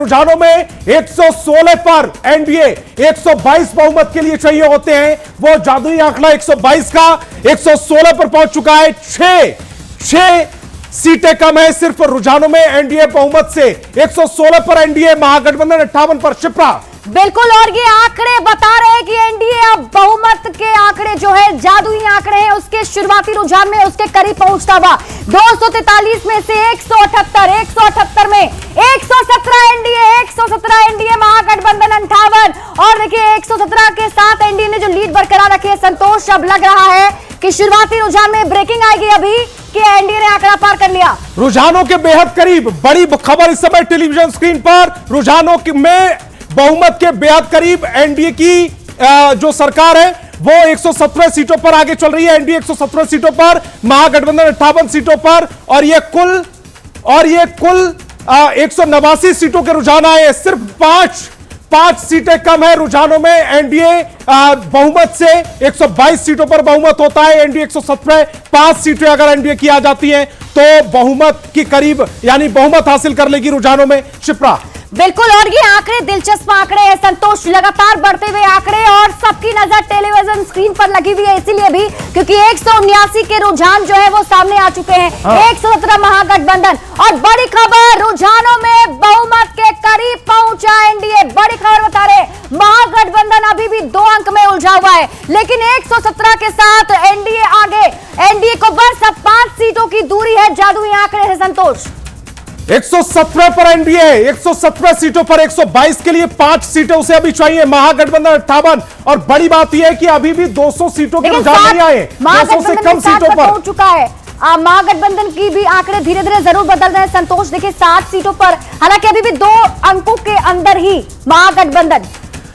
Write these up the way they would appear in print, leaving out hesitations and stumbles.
रुझानों में 116 पर एनडीए 122 बहुमत के लिए चाहिए होते हैं। वो जादुई आंकड़ा 122 का 116 पर पहुंच चुका है। छह सीटें कम है सिर्फ रुझानों में एनडीए बहुमत से। 116 पर एनडीए, महागठबंधन 58 पर। शिप्रा, बिल्कुल, और ये आंकड़े बता रहे हैं कि एनडीए अब बहुमत के आंकड़े जो है जादुई आंकड़े हैं, उसके शुरुआती रुझान में उसके करीब पहुंचता हुआ 243 में से 178 में 117 एनडीए, महागठबंधन 58। और देखिए 117 के साथ एनडीए ने जो लीड बरकरार रखी है, संतोष, अब लग रहा है कि शुरुआती रुझान में ब्रेकिंग आएगी अभी कि एनडीए ने आंकड़ा पार कर लिया। रुझानों के बेहद करीब, बड़ी खबर इस समय टेलीविजन स्क्रीन पर। रुझानों में बहुमत के बेहद करीब एनडीए की जो सरकार है वो 117 सीटों पर आगे चल रही है। एनडीए 117 सीटों पर, महागठबंधन 58 सीटों पर। और ये कुल 189 सीटों के रुझान आए। सिर्फ पांच सीटें कम है रुझानों में एनडीए बहुमत से। 122 सीटों पर बहुमत होता है, एनडीए 117। 5 सीटें अगर एनडीए की आ जाती हैं तो बहुमत के करीब, यानी बहुमत हासिल कर लेगी रुझानों में। शिप्रा, बिल्कुल, और ये आंकड़े दिलचस्प आंकड़े हैं संतोष, लगातार बढ़ते हुए आंकड़े, और सबकी नजर टेलीविजन स्क्रीन पर लगी हुई है इसीलिए भी क्योंकि 179 के रुझान जो है वो सामने आ चुके हैं। 117 महागठबंधन, और बड़ी खबर, रुझानों में बहुमत के करीब पहुंचा एनडीए। बड़ी खबर बता रहे, महागठबंधन अभी भी 2 अंक में उलझा हुआ है, लेकिन 117 के साथ एनडीए आगे। एनडीए को बस अब 5 सीटों की दूरी है जादुई आंकड़े से। संतोष, 117 पर एनडीए, 117 सीटों पर 122 के लिए 5 सीटें उसे अभी चाहिए, महागठबंधन 58। और बड़ी बात यह है कि अभी भी 200 सीटों के रुझान नहीं आए, 200 से कम सीटों पर पहुंच चुका है। महागठबंधन की भी आंकड़े धीरे धीरे जरूर बदल रहे हैं संतोष। देखिए 60 सीटों पर, हालांकि अभी भी 2 अंकों के अंदर ही महागठबंधन।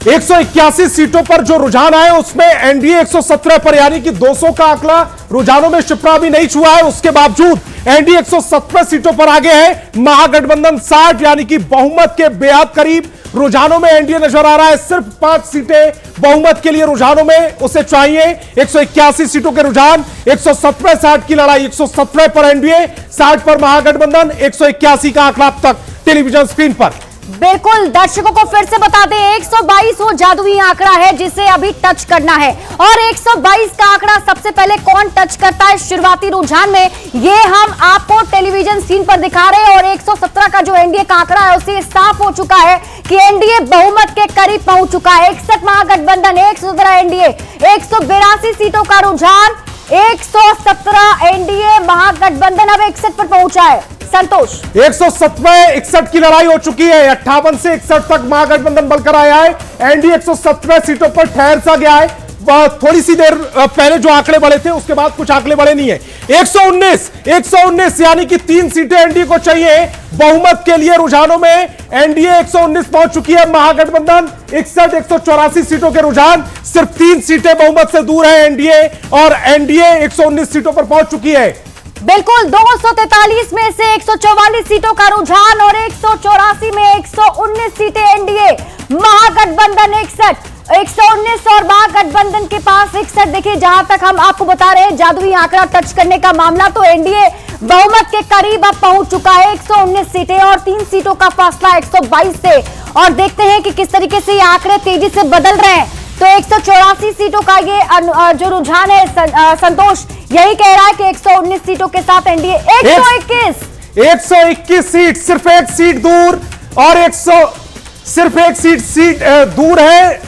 181 सीटों पर जो रुझान आए उसमें एनडीए 117 पर, यानी कि 200 का आंकड़ा रुझानों में शिप्रा भी नहीं छुआ है। उसके बावजूद एनडीए 117 सीटों पर आगे है, महागठबंधन 60, यानी कि बहुमत के बेहद करीब रुझानों में एनडीए नजर आ रहा है। सिर्फ 5 सीटें बहुमत के लिए रुझानों में उसे चाहिए। 181 सीटों के रुझान, 117-60 की लड़ाई। 117 पर एनडीए, 60 पर महागठबंधन। 181 का आंकड़ा अब तक टेलीविजन स्क्रीन पर। बिल्कुल, दर्शकों को फिर से बता दें, 122 वो जादुई आंकड़ा है जिसे अभी टच करना है। और 122 का आंकड़ा सबसे पहले कौन टच करता है शुरुआती रुझान में, ये हम आपको टेलीविजन स्क्रीन पर दिखा रहे हैं। और 117 का जो एनडीए का आंकड़ा है उससे साफ हो चुका है कि एनडीए बहुमत के करीब पहुंच चुका है। 61 महागठबंधन, 117 एनडीए, 182 सीटों का रुझान, 117 एनडीए, महागठबंधन अब 61 पर पहुंचा है। संतोष, 117-61 की लड़ाई हो चुकी है। 58 से 61 तक महागठबंधन बढ़कर आया है। एनडीए 117 सीटों पर ठहर सा गया है। थोड़ी सी देर पहले जो आंकड़े बढ़े थे उसके बाद कुछ आंकड़े बढ़े नहीं है। 119 यानी कि 3 सीटें एनडीए को चाहिए बहुमत के लिए। रुझानों में एनडीए 119 पहुंच चुकी है, महागठबंधन 61, 184 सीटों के रुझान। सिर्फ 3 सीटें बहुमत से दूर है एनडीए, और एनडीए 119 सीटों पर पहुंच चुकी है। बिल्कुल, 243 में से 144 सीटों का रुझान, और 184 में 119 सीटें एनडीए, महागठबंधन 61, 119 और महागठबंधन के पास 61। देखिए जहां तक हम आपको बता रहे हैं जादुई आंकड़ा टच करने का मामला, तो एनडीए बहुमत के करीब अब पहुंच चुका है। 119 सीटें और 3 सीटों का फासला 122 से। और देखते हैं कि किस तरीके से ये आंकड़े तेजी से बदल रहे हैं। तो 184 सीटों का ये जो रुझान है संतोष, यही कह रहा है कि 119 सीटों के साथ एनडीए 121 सीट, सिर्फ एक सीट दूर, और सिर्फ एक सीट दूर है।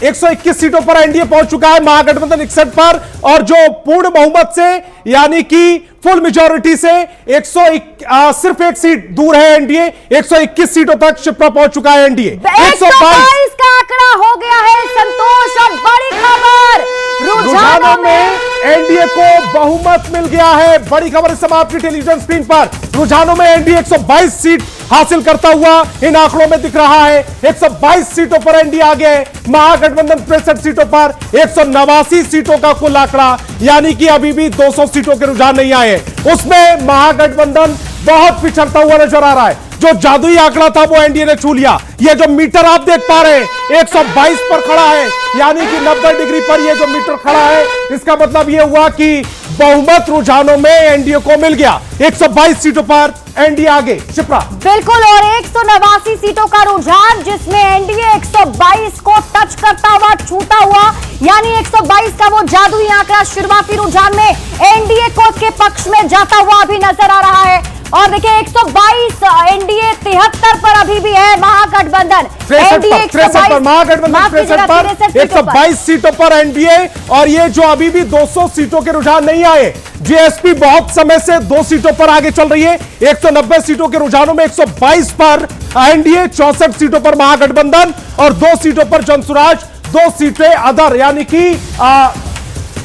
121 सीटों पर एनडीए पहुंच चुका है, महागठबंधन 61 पर। और जो पूर्ण बहुमत से, यानी कि फुल मेजॉरिटी से सिर्फ एक सीट दूर है एनडीए। 121 सीटों तक शिप्रा पहुंच चुका है एनडीए। 122 का आंकड़ा हो गया है संतोष। और बड़ी खबर, रुझानों में एनडीए को बहुमत मिल गया है। बड़ी खबर इस समय आपकी टेलीविजन स्क्रीन पर। रुझानों में एनडीए 122 सीट हासिल करता हुआ इन आंकड़ों में दिख रहा है। 122 सीटों पर एनडीए आगे है, महागठबंधन 63 सीटों पर। 189 सीटों का कुल आंकड़ा, यानी कि अभी भी 200 सीटों के रुझान नहीं आए। उसमें महागठबंधन बहुत पिछड़ता हुआ नजर आ रहा है। जो जादुई आंकड़ा था वो एनडीए ने छू लिया। ये जो मीटर आप देख पा रहे हैं 122 पर खड़ा है, यानी कि 90 डिग्री पर ये जो मीटर खड़ा है, इसका मतलब ये हुआ कि बहुमत रुझानों में एनडीए को मिल गया। 122 सीटों पर एनडीए आगे। शिप्रा। बिल्कुल, और 189 सीटों का रुझान, जिसमें एनडीए 122 को टच करता हुआ, छूता हुआ, यानी 122 का वो जादुई आंकड़ा शुरुआती रुझान में एनडीए को के पक्ष में जाता हुआ अभी नजर आ रहा है। और देखिए 122, एनडीए 73 पर अभी भी है महागठबंधन। 63 पर महागठबंधन, 63 पर 122 सीटों पर एनडीए। और ये जो अभी भी 200 सीटों के रुझान नहीं आए, जीएसपी बहुत समय से 2 सीटों पर आगे चल रही है। 190 सीटों के रुझानों में 122 पर एनडीए, 64 सीटों पर महागठबंधन और 2 सीटों पर जनसुराज, 2 सीटें अदर यानी कि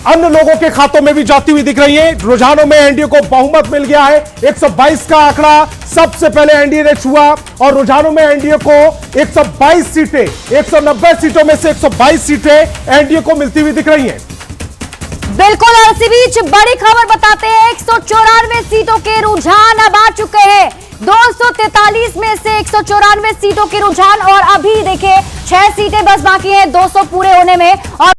अन्य लोगों के खातों में भी जाती हुई दिख रही है। रुझानों में एनडीए को बहुमत मिल गया है। 122 का आंकड़ा सबसे पहले एनडीए ने छुआ और रुझानों में एनडीए को 122 सीटें, 190 सीटों में से 122 सीटें एनडीए को मिलती हुई दिख रही हैं। बिल्कुल, और इसी बीच बड़ी खबर बताते हैं, 194 सीटों के रुझान अब आ चुके हैं। 243 में से 194 सीटों के रुझान, और अभी देखिए 6 सीटें बस बाकी हैं 200 पूरे होने में। और